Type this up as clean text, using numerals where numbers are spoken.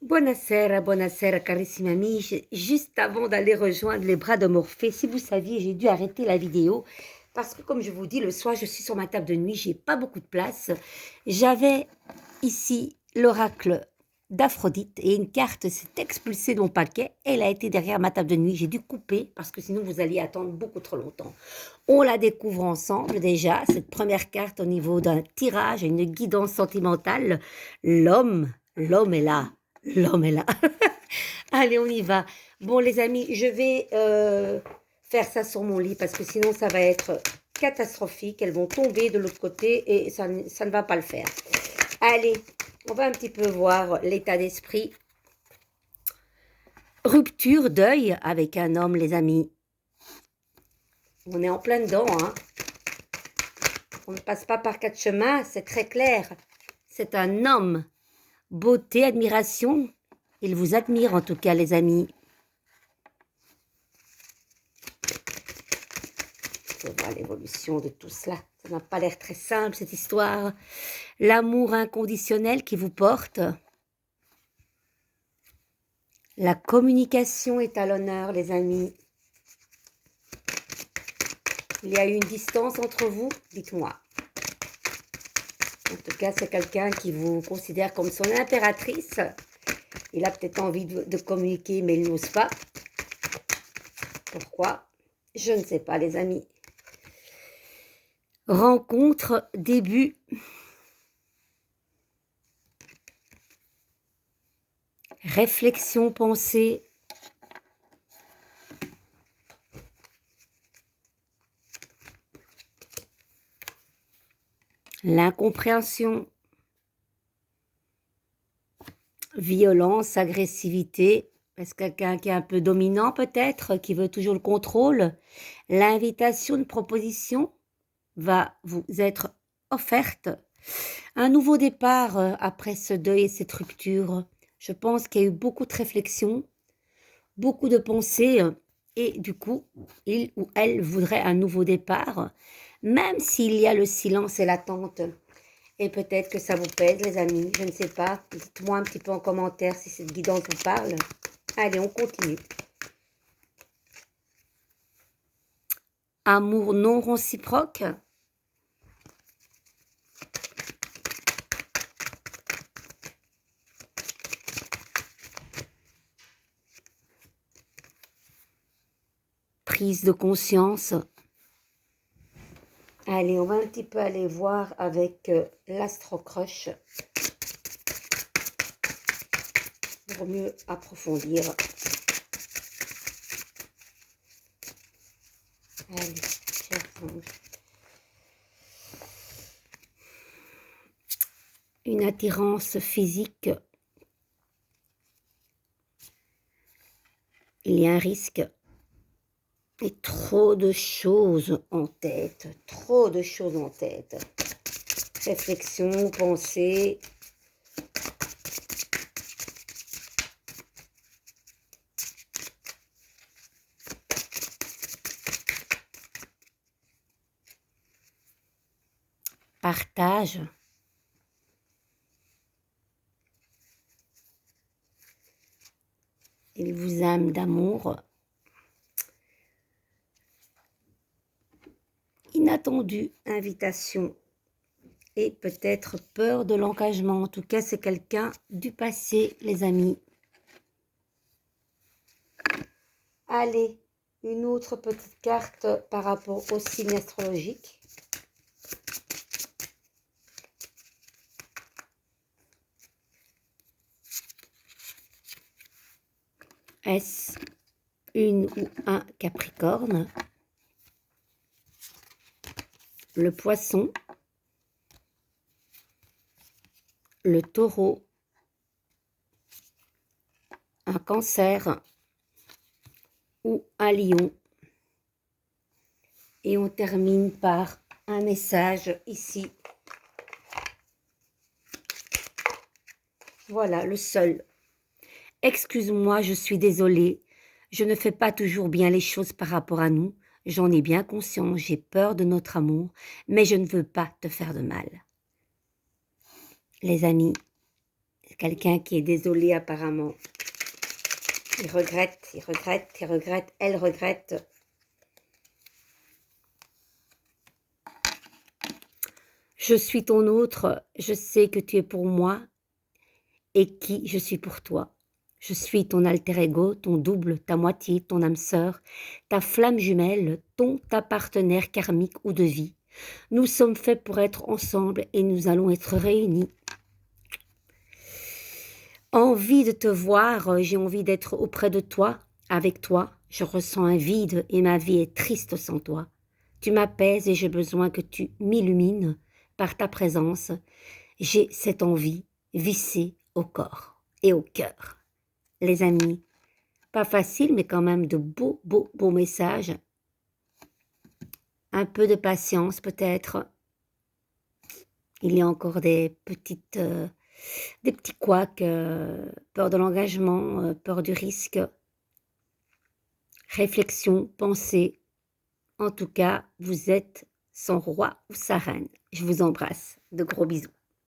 Buonasera carissimi amici. Juste avant d'aller rejoindre les bras de Morphée, si vous saviez, j'ai dû arrêter la vidéo parce que comme je vous dis, le soir, je suis sur ma table de nuit, j'ai pas beaucoup de place. J'avais ici l'oracle d'Aphrodite et une carte s'est expulsée de mon paquet. Elle a été derrière ma table de nuit. J'ai dû couper parce que sinon vous alliez attendre beaucoup trop longtemps. On la découvre ensemble déjà, cette première carte au niveau d'un tirage, une guidance sentimentale. L'homme est là. L'homme est là. Allez, on y va. Bon, les amis, je vais faire ça sur mon lit parce que sinon, ça va être catastrophique. Elles vont tomber de l'autre côté et ça ne va pas le faire. Allez, on va un petit peu voir l'état d'esprit. Rupture, deuil avec un homme, les amis. On est en plein dedans, hein. On ne passe pas par quatre chemins, c'est très clair. C'est un homme. Beauté, admiration. Il vous admire en tout cas, les amis. On voit l'évolution de tout cela. Ça n'a pas l'air très simple, cette histoire. L'amour inconditionnel qui vous porte. La communication est à l'honneur, les amis. Il y a eu une distance entre vous? Dites-moi. En tout cas, c'est quelqu'un qui vous considère comme son impératrice. Il a peut-être envie de communiquer, mais il n'ose pas. Pourquoi? Je ne sais pas, les amis. Rencontre, début. Réflexion, pensée. L'incompréhension. Violence, agressivité. Est-ce quelqu'un qui est un peu dominant peut-être, qui veut toujours le contrôle? L'invitation de proposition va vous être offerte. Un nouveau départ après ce deuil et cette rupture. Je pense qu'il y a eu beaucoup de réflexions, beaucoup de pensées et du coup, il ou elle voudrait un nouveau départ, même s'il y a le silence et l'attente. Et peut-être que ça vous pèse, les amis, je ne sais pas. Dites-moi un petit peu en commentaire si cette guidance vous parle. Allez, on continue. Amour non réciproque. Prise de conscience. Allez, on va un petit peu aller voir avec l'Astro-Crush pour mieux approfondir. Allez, chers anges. Une attirance physique. Il y a un risque. Et trop de choses en tête. Trop de choses en tête. Réflexion, pensée. Partage. Il vous aime d'amour. Inattendue invitation. Et peut-être peur de l'engagement. En tout cas, c'est quelqu'un du passé, les amis. Allez, une autre petite carte par rapport au signe astrologique. Est-ce une ou un Capricorne? Le Poisson, le Taureau, un Cancer ou un Lion. Et on termine par un message ici. Voilà, le seul. Excuse-moi, je suis désolée. Je ne fais pas toujours bien les choses par rapport à nous. J'en ai bien conscience, j'ai peur de notre amour, mais je ne veux pas te faire de mal. Les amis, Quelqu'un qui est désolé apparemment. Il regrette, il regrette, il regrette, elle regrette. Je suis ton autre, je sais que tu es pour moi et qui je suis pour toi. Je suis ton alter ego, ton double, ta moitié, ton âme sœur, ta flamme jumelle, ta partenaire karmique ou de vie. Nous sommes faits pour être ensemble et nous allons être réunis. Envie de te voir, j'ai envie d'être auprès de toi, avec toi. Je ressens un vide et ma vie est triste sans toi. Tu m'apaises et j'ai besoin que tu m'illumines par ta présence. J'ai cette envie vissée au corps et au cœur. Les amis, pas facile, mais quand même de beaux messages. Un peu de patience peut-être. Il y a encore des petits couacs, peur de l'engagement, peur du risque. Réflexion, pensée. En tout cas, vous êtes son roi ou sa reine. Je vous embrasse. De gros bisous.